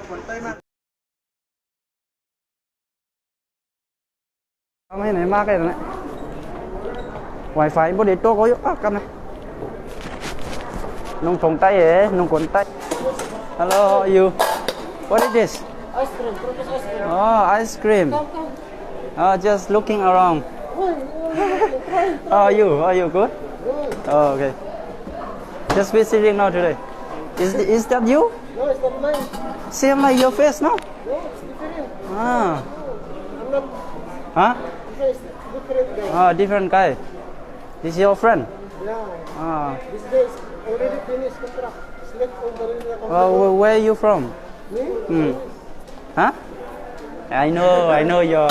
Không hay này ma cái này wifi bố để tôi có yếu cầm này nông trồng tay ấy nông cuốn tay hello how are you what is this Ice cream, Professor ice cream. oh ice cream just looking around how are you good oh, okay just visiting now today is that you No, it's not mine. same like your face no No, it's different. ah I'm not huh it's different guy. different guy this your friend Yeah. This guy is already finished contract. It's left over in the contract. where are you from Me? huh I know your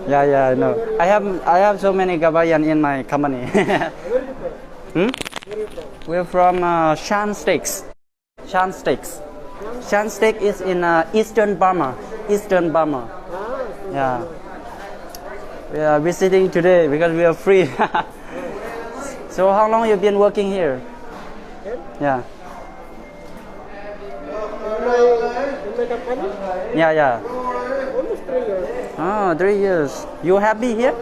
yeah I know I have so many Gabayan in my company we're from Shan Steaks Shan Steak is in Eastern Burma yeah we are visiting today because we are free so how long you been working here yeah In my company? yeah Almost 3 years. 3 years you happy here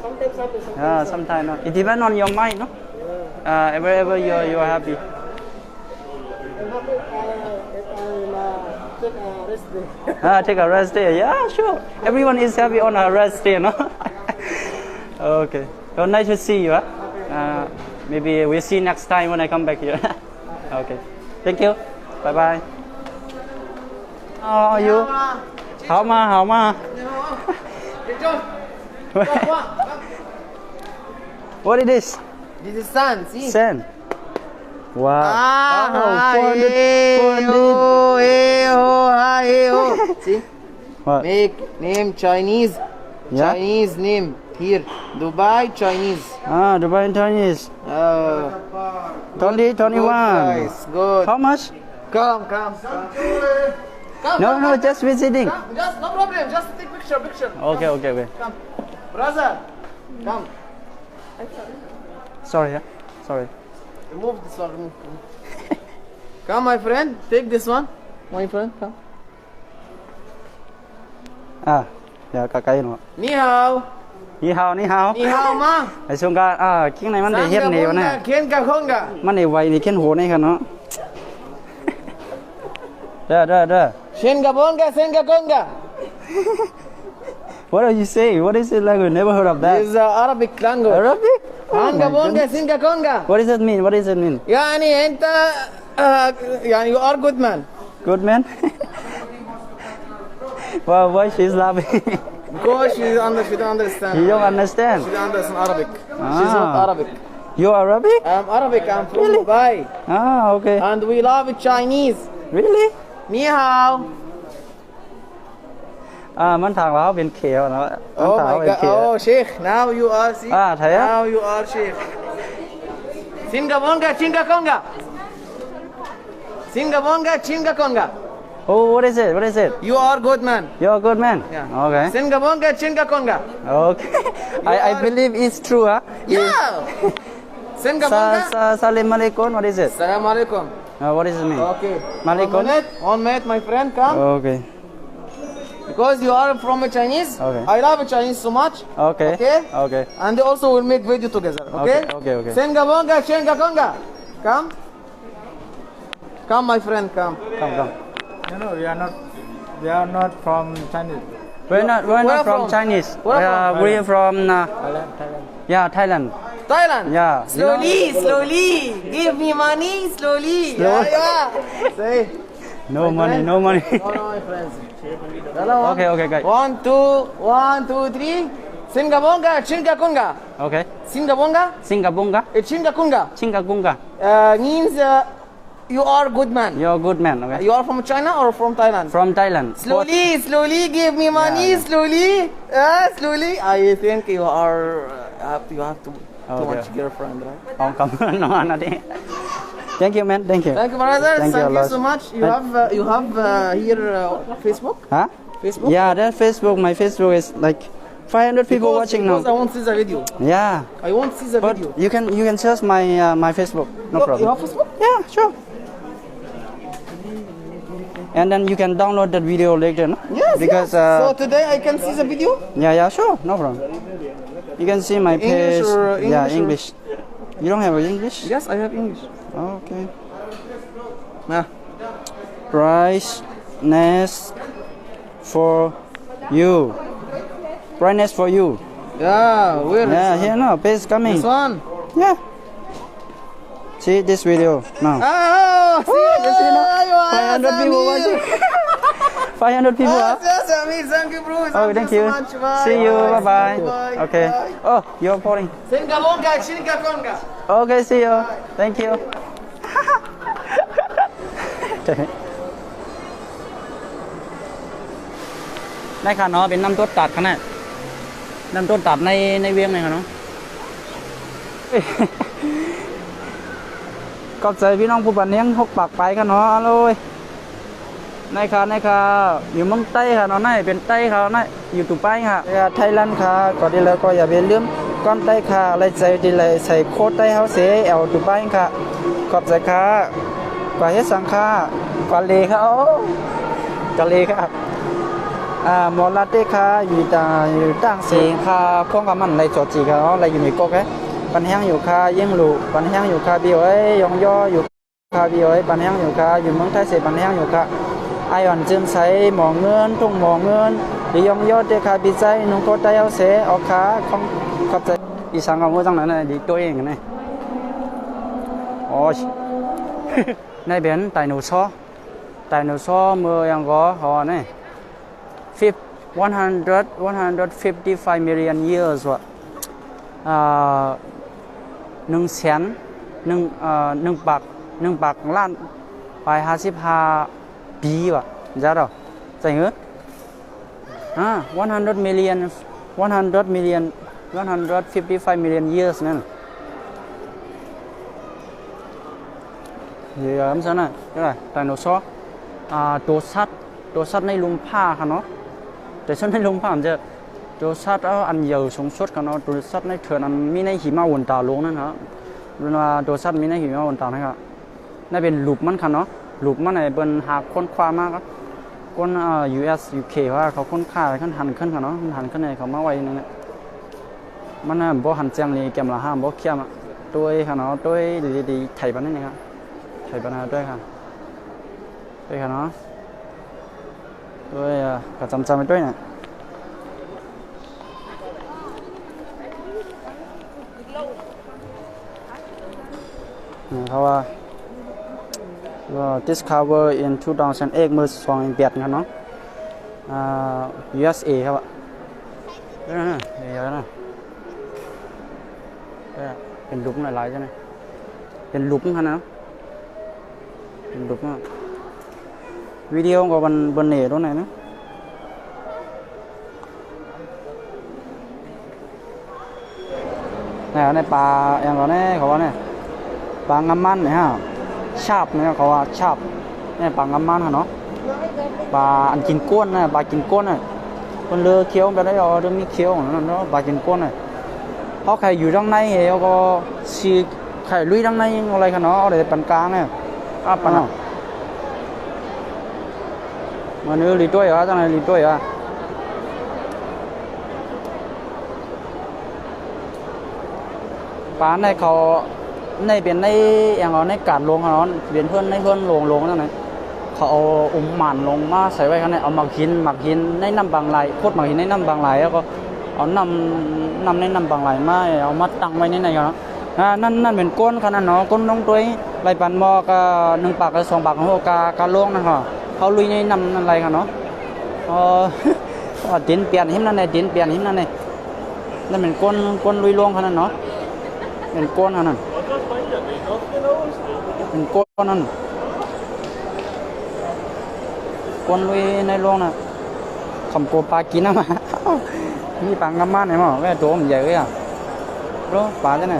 Sometimes happy, sometimes. sometimes no. It depends on your mind no wherever you're happy I'm happy if I take a rest day. take a rest day yeah sure everyone is happy on a rest day no okay so nice to see you maybe we'll see next time when I come back here okay thank you bye bye how are you how ma what is this This is sun, see? sand wow Ah, 400 See? what Make name Chinese. Yeah? Chinese name. Here. Dubai Chinese. Dubai Chinese Oh. 20 21 Nice. Good. how much Come. no just visiting Come. Just no problem. Just take picture. okay Come. Brother. Come. sorry sorry Remove this one. Remove. Come, my friend. Take this one. My friend, come. dạ cái nó Ni hao. ni hao Ni hao ma.ไอ้ช่วงก็คิงไหนมันได้เฮ็ดนี่วะเนี่ย Kien ka khonga. มันได้ไวนี่เข็นโหนี่กันเนาะเด้อ Shenga bonga, senga konga. what are you saying what is it language never heard of that This is Arabic language. Arabic Hanga bonga, singa konga. what does it mean يعني أنت يعني you are good man. good man why she's laughing Because she don't understand. you don't understand She don't understand Arabic. She's not Arabic. you Arabic I'm Arabic. I'm from Dubai. okay And we love Chinese. really Ni hao. มันทางเราเป็นเขียวนะมัน Oh ทาง my เราเป็น God. เขียว Oh, Sheikh. Now you are see. Thầy á. Now you are Sheikh. Singa bonga, chinga konga. Singa bonga, chinga konga. oh what is it You are good man. you're a good man Yeah. okay Singa bonga, chinga konga. okay I believe it's true Yeah. Singa bonga. Salam alaikum what is it Assalamu alaikum. what does it mean Okay. Malaikum. 1 minute, my friend, come. okay Because you are from a Chinese. Okay. I love Chinese so much. okay Okay. And also we'll make video together. Okay. Okay. Senga bonga, shenga konga. Come. Come, my friend, come. come No, we are not from Chinese. we're not Where from from? Chinese Where from? we're from Thailand. Thailand Thailand. Yeah. Slowly. Give me money, slowly. Slow. Yeah. Say. no money friend. no money No, my friends. Hello. okay guys 1, 2, 3. Singa bonga, chinga konga. okay Singa bonga, Singapore chinga konga. Singapore Means you are good man. you're a good man okay You are from China or from Thailand? from Thailand Slowly, give me money, slowly. I think you are, you have too Okay. much girlfriend, right? không cảm ơn nó anh đi thank you man thank you Thank you, brother. Thank Thank you a you lot. so much. You have here Facebook? huh Facebook? yeah that Facebook my Facebook is like 500 people watching because I now won't see the video. yeah I won't see the but video. you can search my Facebook no You problem have Facebook? yeah sure and then you can download that video later, no? Yes, Because yes. So today I can see the video? yeah, sure, no problem. You can see my page. English or Yeah, English or- English. You don't have English? Yes, I have English. Okay. Ah. Brightness for you. Brightness for you. Yeah, where is Yeah, here no, page coming. this one? Yeah. See this video now. Oh, see, you see now? yeah, 500 people watching. 500 people. Yes, Huh? yes, Amir, thank you, bro. Oh, thank you. so much. Bye. See you. Bye bye. Bye. Okay. Bye. Oh, you're calling. Sini konga, sini konga. Okay, see you. Thank you. ได้ค่ะเนาะเป็นน้ำต้นตัดค่ะเนี่ยน้ำต้นตัดในเวียงเลยค่ะเนาะ ขอบใจพี่น้องผู้บันเลี้ยงหกปากไปค่ะเนาะอร่อยในค่ะอยู่เมืองใต้ค่ะเนาะในเป็นใต้ค่ะในอยู่ตุไปค่ะไทยแลนด์ค่ะก็ดีแล้วก็อย่าไปลืมก้อนใต้ค่ะอะไรใจดีเลยใส่โค้ดใต้เฮาเสียเอาตุไปค่ะขอบใจค่ะกว่าเฮ็ดสังค่ะกว่าเลค่ะโอ้กว่าเลค่ะหมอลาเต้ค่ะอยู่ต่างเสียงค่ะพวกกับมันในจอจีค่ะอะไรอยู่ในก๊กแค่ปันแห้งอยู่ค่ะยิ่งหลูปันแห้งอยู่ค่ะบิวเอ้ยยองย่ออยู่ค่ะบิวเอ้ยปันแห้งอยู่ค่ะอยู่เมืองไทยเสียปันแห้งอยู่ค่ะไออ่อนจึงใส่หมอเงินทุ่งหมอเงินหรือยองย่อเต้ค่ะบิใจนุ่งโคตรได้เอาเสียเอาค่ะของขอบใจอีสังกับมือจังนั้นเลยดีตัวเองกันเลยโอ้ย ในเบนไตหนูซ้อมือยังก็หอเนี่ย 155 million years ว่ะ100,000 ปากล้านไป55 ปีว่ะจ้าดอกใจเหรอ155 million years นั่นเดี๋ยวมันจะน่ะก็ได้ไดโนเสาร์ตัวสัตว์ในลุมผ้าค่ะเนาะแต่สัตว์ในลุมผ้ามันจะตัวสัตว์อันใหญ่สูงสุดค่ะเนาะตัวสัตว์ในเถื่อนอันมีในหิมะวนตาลงนั่นครับเวลาตัวสัตว์มีในหิมะวนตานะครับนั่นเป็นหลุมมันค่ะเนาะหลุมมันไหนเป็นหาค้นคว้ามากครับคนUS UK ว่าเขาค้นคว้าขึ้นหันขึ้นค่ะเนาะหันขึ้นในเขามาไว้นั่นแหละมันน่ะบ่หันเจียงเลยแกมละห้ามบ่เขี้ยมอ่ะตัวค่ะเนาะตัวดีๆไทยบ้านนี่นะครับไทยบ้านด้วยค่ะด้วยค่ะเนาะด้วยก็จำไปด้วยเนี่ยเพราะว่า discover in 2008 เมื่อ2008ครับเนาะUSA ครับอ่ะเดี๋ยวนะเป็นหลุมหลายๆใช่ไหมเป็นหลุมครับนะเป็นหลุมอ่ะวิดีโอก็บนเน็ตตรงไหนนะในปลาอย่างก่อนเนี่ยเขาว่าเนี่ยปลางำมันเนี่ยฮะชาบเนี่ยเขาว่าชาบเนี่ยปลางำมันฮะเนาะปลาอันกินก้นนะปลากินก้นน่ะคนเลือเคี้ยวไปได้เอาเรื่องมีเคี้ยวของนั่นเนาะปลากินก้นน่ะเพราะไข่อยู่ด้านในเขาก็ซีไข่ลุยด้านในอะไรกันเนาะอะไรปานกลางเนี่ยปานเนาะmà nếu lì tuổi á, trong này lì tuổi á, bán nàyเขาในเป็นในอย่างเราในกาดลงเขาเป็นเพื่อนในเพื่อนลงนั่นไงเขาเอาหมันลงมาใส่ไว้ข้างในเอาหมักหินในน้ำบางไหลโคตรหมักหินในน้ำบางไหลแล้วก็เอาน้ำในน้ำบางไหลมาเอามาตั้งไว้ในไหนกันนั่นเป็นก้นขนาดเนาะก้นลงตัวใบปันมอก็1 ปากกับ2 ปากของกาลงนั่นค่ะเขาลุยในน้ำอะไรกันเนาะดินเปลี่ยนหิมนั่นเลยดินเปลี่ยนหิมนั่นเลยนั่นเป็นก้นลุยลงขนาดเนาะเป็นก้นขนาดเป็นก้นนั่นก้นลุยในลงน่ะคำโกปลากินนะมามีปลางำมันไหนมั้งแม่ตัวมันใหญ่เลยอ่ะรู้ปลาจะไหน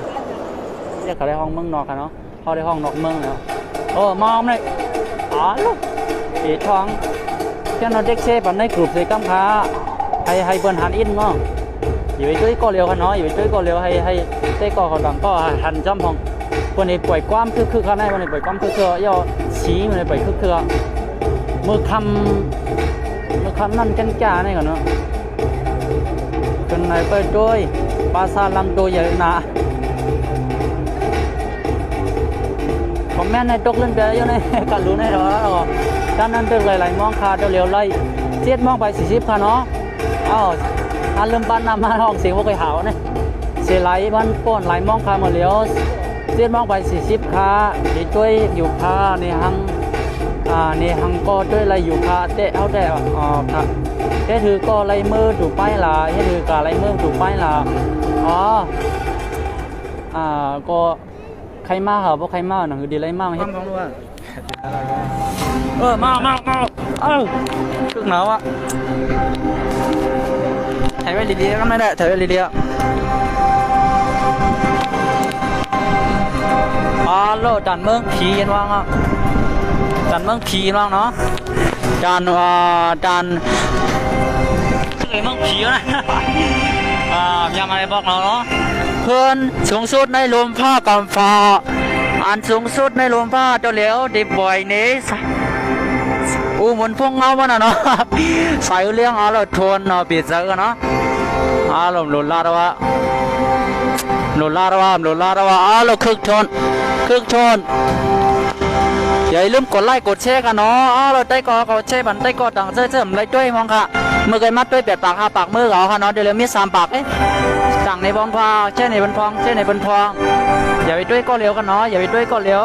เนี่ยเขาได้ห้องเมืองนอกกันเนาะเขาได้ห้องนอกเมืองแล้วมองเลยลูกอีทองแค่เราเด็กเซ่ปันในกลุ่มเซ่กัมพาให้เปิ้นหันอินมั้งอยู่ไปช่วยก่อเร็วกันเนาะอยู่ไปช่วยก่อเร็วให้เซ่ก่อเขาดังก็หันจ้ำพองคนนี้ปล่อยความคือข้างในคนนี้ปล่อยความคือย่อชี้มันปล่อยคือ มือคำนั่นกันจ้านี่ก่อนเนาะกันไหนไปด้วยปราสาทลำตัวใหญ่หนาคอมเมนต์ในตกเล่นเบียร์อยู่ในกันรู้ในหรอด้านนั้นตึกหลายๆมองคาเดี๋ยวไล่เสียดมองไป40ค่ะเนาะอ้าวอันเริ่มปั้นนำมาห้องเสียงพวกไอ้หาวเนี่ยเสียไหลบ้านป้อนไหลมองคามาเลี้ยวเสียดมองไป40ค่ะดีช่วยอยู่ค่ะในหังในหังก็ด้วยอะไรอยู่ค่ะเตะเอาแต่ค่ะเฮ้ถือก็ไรมือถูกป้ายลาเฮ้ถือกะไรมือถูกป้ายลาก็ใครมาเหรอพวกใครมาหนังคือดีไรมาเฮ็ดมาตึกหนาวอ่ะถ่ายไว้ดีๆก็ไม่ได้ถ่ายไว้ดีๆโลจันเมืองผีกันว่างอ่ะจันเมืองผีว่างเนาะจันเมืองผีนะยังไงบอกเราเนาะเพื่อนสูงสุดในลมผ้ากำฟ้าอันสูงสุดในลมผ้าเจ้าเหลียวดิบบ่อยนี้หมุนพวงเงามันเนาะใส่เลี้ยงเราทนเนาะปิดเจอเนาะหลุดลาดว่าเราคึกทนอย่าลืมกดไลค์กดแชร์กันเนาะเราได้ก็แชร์บันได้ก็ต่างเชื่อมไรด้วยมองค่ะมือไก่มัดด้วย8 ปาก5 ปากมือเขาค่ะเนาะเดี๋ยวมี3 ปากต่างในบอลพาแช่ในบอลพองอย่าไปด้วยก็เลี้ยวกันเนาะอย่าไปด้วยก็เลี้ยว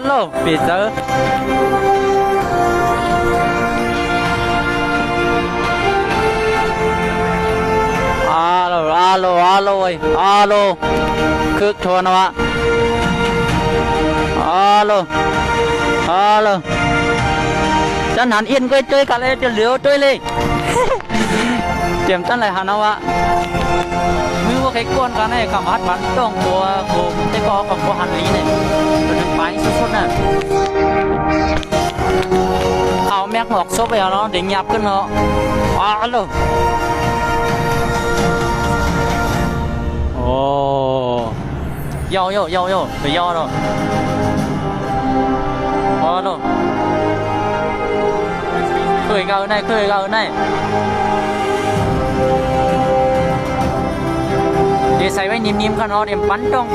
โลปิดเจอโลคึกโทนวะโลจันหันอินก็ช่วยกันเลยจะเหลียวช่วยเลยเตรียมจันเลยหันวะมือว่าใครก้นกันให้คำฮัดบันต้องตัวโคมแต่ก็กับหันลีเนี่ยเป็นไปสุดๆน่ะเอาแม็กหมอกซบไปเอาเนาะเดี๋ยวหยับขึ้นเนาะโลโอ้ย่อไปย่อเนาะโลเคยเกาในเดี๋ยวใส่ไว้นิ่มๆกันเนาะเดี๋ยวปั้นตรง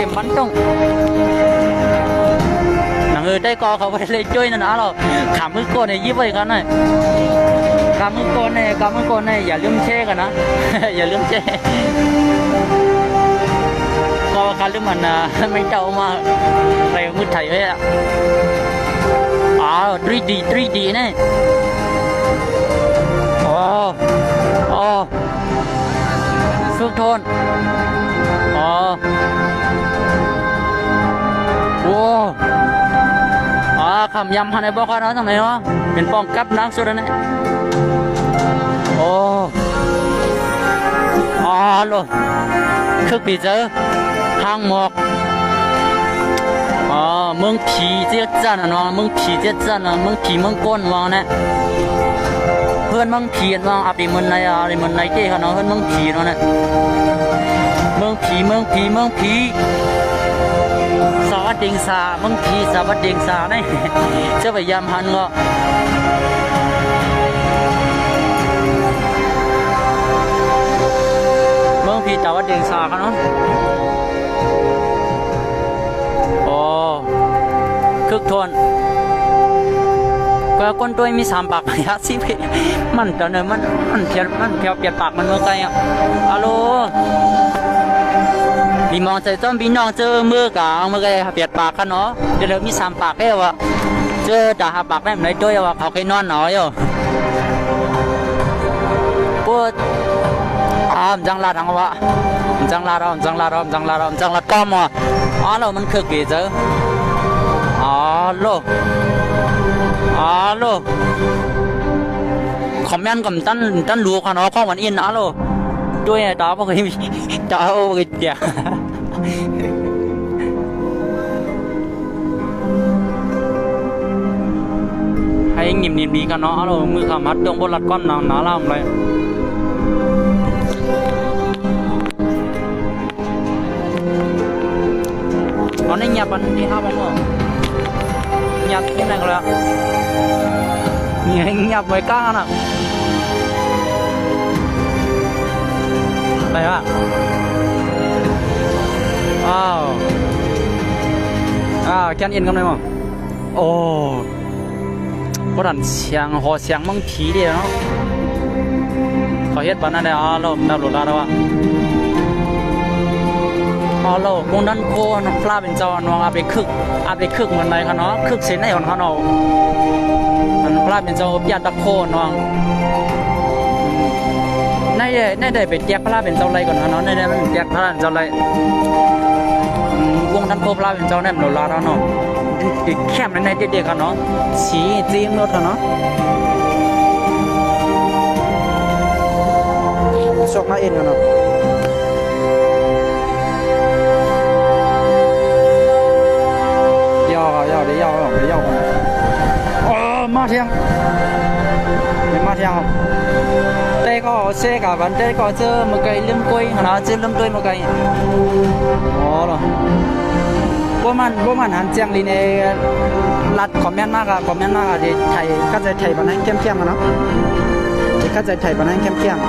หนังได้กอเขาไปเลยช่วยนั่นนะเราขามือโกนเนี่ยยิบไว้กันหน่อยขามือโกนเนี่ยอย่าลืมเช่กันนะ อย่าลืมเช่ก็การลืมมันไม่เจ้ามาใส่มือไทยไว้อะ3D เนี่ยฝึกโทนคำยำฮันไอบอกกันเนาะทางไหนวะเป็นป้องกับนักสุดนะโลคึกปีเจอทางหมอกเมืองผีเจี๊ยจันเนาะเมืองผีเจี๊ยจันเมืองผีเมืองก้นวางนะเพื่อนเมืองผีวางอะไรมันในเจ้าเนาะเพื่อนเมืองผีเนาะนะเมืองผีสวัสดิงสาเมืองผีสวัสดิงสาเนี่ยจะพยายามหันก็เมืองผีสวัสดิงสากันเนาะคึกทนก็คนตัวมี3 ปากยาสิเพมันตอนนี้มันเพียบปากมันเมื่อไงโลมีมองใจต้นพี่น้องเจอมือกลางเมื่อไงเปียดปากกันเนาะเดี๋ยวมี3 ปากแล้ววะเจอด่าปากได้ไหนด้วยวะเขาเคยนอนหน่อยปวดจังลาดังวะจังลาก้อมเรามันคึกกี่เจอโลคอมเมนต์กับตั้นรู้กันเนาะข้อมันอินโลด้วยตาพวกนี้จะเอาไปเดี๋ยวให้นิ่มดีกันเนาะโลมือขามัดตรงบนหลัดก้อนหนาล่ามเลยตอนนี้เงียบวันที่5 โมง nhặt cái này rồi ạ. Nhìn nhập với ca nè. Đây ạ. Wow. À, can yên không đây mà. Ồ. Có đàn sáng họ sáng măng phí đi nó. Có hết bán này à, lâu nào lột ra đâu ạ. À, lâu con đàn cô nó pha bên trong nó áp để khực mình này nó khực xến này còn nóมันพลาดเป็นเจ้าพี่ตะโคนน้องในได้ไปแจกพลาดเป็นเจ้าไรก่อนเนาะในได้มันแจกพลาดเป็นเจ้าไรวงนั้นโคพลาดเป็นเจ้าเนี่ยมันโดนลาแล้วเนาะติดแคบในเด็กๆกันเนาะสีจีมรถเนาะชกมาเอ็นกันเนาะย่อเดี๋ยวย่อมาเที่ยงไม่มาเที่ยงแต่ก็เสียกับวันแต่ก็เจอมาไกลเรื่องกล้วยนะเจอเรื่องกล้วยมาไกลอ๋อเหรอพวกมันหันเจียงลีในรัดคอมเมนต์มากอะคอมเมนต์มากอะที่ไทยก็จะไทยบ้านนั้นเข้มๆกันเนาะที่ก็จะไทยบ้านนั้นเข้มๆ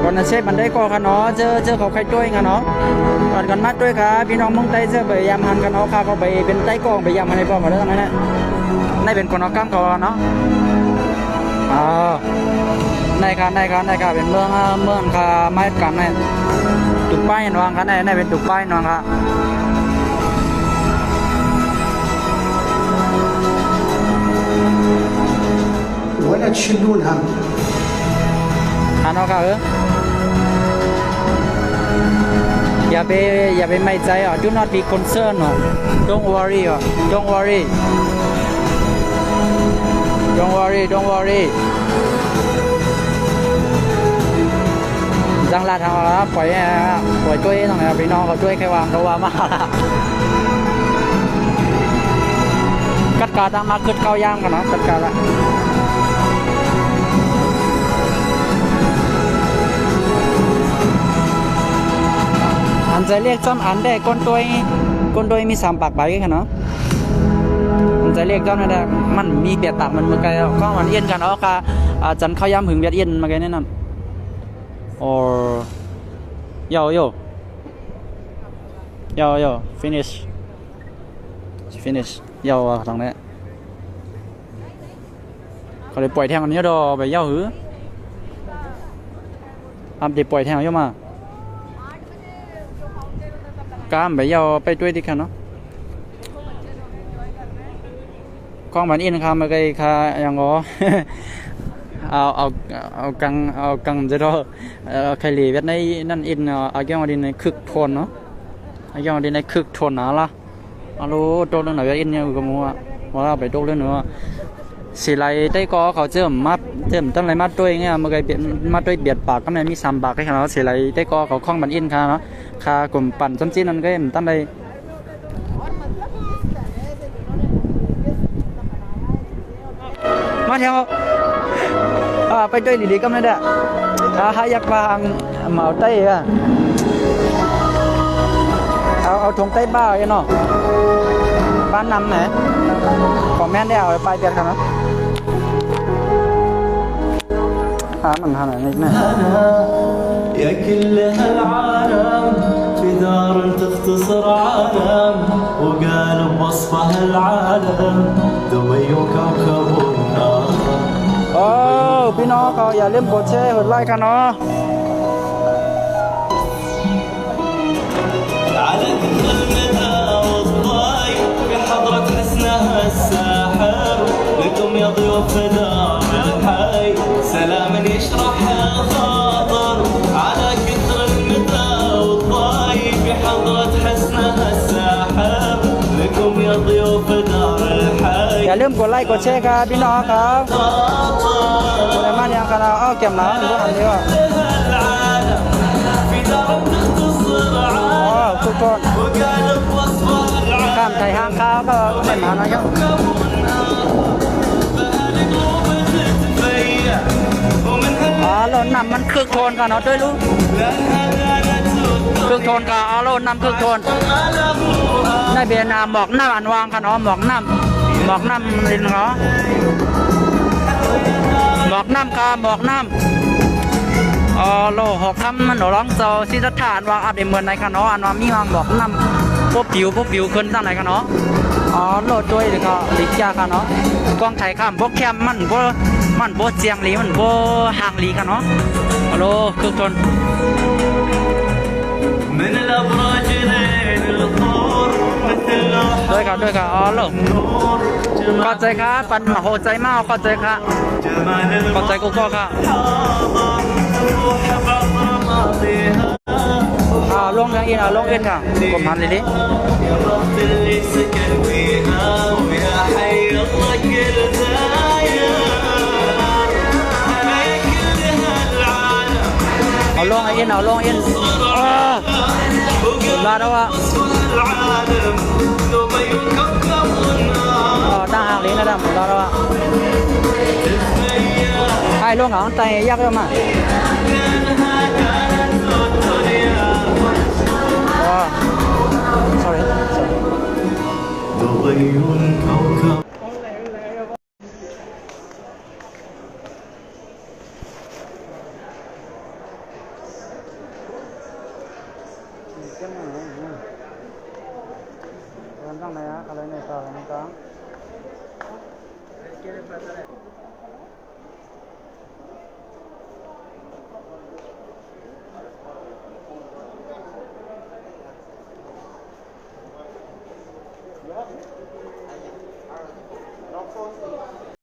ก่อนจะเชฟมันได้ก่อกันเนาะเจอเขาใครด้วยกันเนาะก่อนกันมาด้วยค่ะพี่น้องเมืองไทยเจอไปยามหันกันเนาะค่ะเขาไปเป็นไต้กองไปยามหันในพ่อมาได้ทำไมเนี่ยในเป็นคนเอากล้ามเขาเนาะในค่ะเป็นเมืองค่ะไม้กันในตุกป้ายนวงค่ะในเป็นตุกป้ายนวงค่ะولا تشلونها nó cảอย่าไปไม่ใจอ่ะ do not be concerned อ่ะ don't worry อ่ะ don't worry จังหวัดทางเราปล่อยช่วยตรงไหนพี่น้องเขาช่วยใครวางเขาว่ามากัดกาตั้งมาขึ้นเข้าย่างกันเนาะกัดกาละอันจะเรียกจอมอันได้ก้นตัวมี3 ปากใบกันเนาะอันจะเรียกจอมได้มันมีเบียดปากมันมาไกลก็มันเอียนกันเนาะค่ะจันเข้าย่ำหึงเบียดเอียนมาไกลแน่นอนโอ้โย finish ยาวทางนี้เขาเลยปล่อยแทงอันนี้ดอไปยาวหือเดี๋ยวปล่อยแทงเยอะมากล้ามไปยาวไปด้วยดิค่ะเนาะกล้องมันอินค่ะมาไกลค่ะอย่างงอเอากังจะรอใครเหลียดในนั่นอินเอาแก้วดินในคึกทนเนาะเอาแก้วดินในคึกทนนะล่ะรู้โตเรื่องไหนอินเนี่ยก็มัวไปโตเรื่องเนาะสีไรได้ก็เขาเจิมตั้งไรมัดด้วยเงี้ยมาไกลเบียดมัดด้วยเบียดปากก็มันมี3 ปากให้เขาสีไรได้ก็เขาคล้องบันอินค่ะเนาะค่ากลุ่มปั่นจำจีนนั่นก็ตั้งไรมาเที่ยวไปด้วยดีๆก็ไม่ได้ให้อยากวางเหมาไต้อะเอาถงไต้บ้าเนาะบ้านนำไหนคอมเมนต์ได้เอาไปเดียวกันเนาะมันหาไหนนิดหน่อย يا كل هالعالم في دار تختصر عالم وقالب وصفها العالم دبي وكوكب النار พี่น้องเขาอย่าลืมกดแชร์กดไลค์กันเนาะ على كثر المدى والضايق بحضرة حسنها الساحر لكم يا ضيوف دار الحي سلاما يشرح الخاطر على كثر المدى والضايق بحضرة حسنها الساحر لكم يا ضيوف دار الحي อย่าลืมกดไลค์กดแชร์ครับพี่น้องครับอะไรมาเนี่ยกันเอาเก็บมาพวกอันนี้ว่าทุกคนข้ามไทยห้างข้าวก็ไม่มานะครับรถนำมันคึกโคลนกันเนาะด้วยลูก เครื่องโทนก็เอาโลน้ำเครื่องโทนได้เบียนาหมอกน้ำอันวางกันเนาะหมอกน้ำลินเนาะหมอกน้ำกาหมอกน้ำโลหกคำมันหนูร้องโซซิสถานวางอัดเหมือนในกันเนาะอันว่ามีวางหมอกน้ำพวกผิวขึ้นตั้งไหนกันเนาะโลด้วยหรือก็ลิจากันเนาะกองไทยข้ามพวกแคมมันพวกเจียงหลีมันพวกหางหลีกันเนาะโลเครื่องโทนمن الأبراج لين القور مثل لوحة ด้วยกันโล نور เข้าใจครับปันมาโหใจมากเข้าใจครับ جمال เข้าใจกูก็ครับ المحاضر روح بعطر ماضيها ลงอย่างอื่นลงอื่นค่ะผมหันเลยดิ يا رب اللي سكن فيها ويا حي الله كل زاير أنا كل هالعالم ลงอย่างอื่นลงอย่างอื่นสุดยอดแล้วว่ะ العالم لو ما يكوكب النار ตั้งหางลิ้นนะดำสุดยอดแล้วว่ะไอ้ลงของใจยากเยอะมากsorry ضوء كوكبตั้งไหนอะไรในซอยในกลาง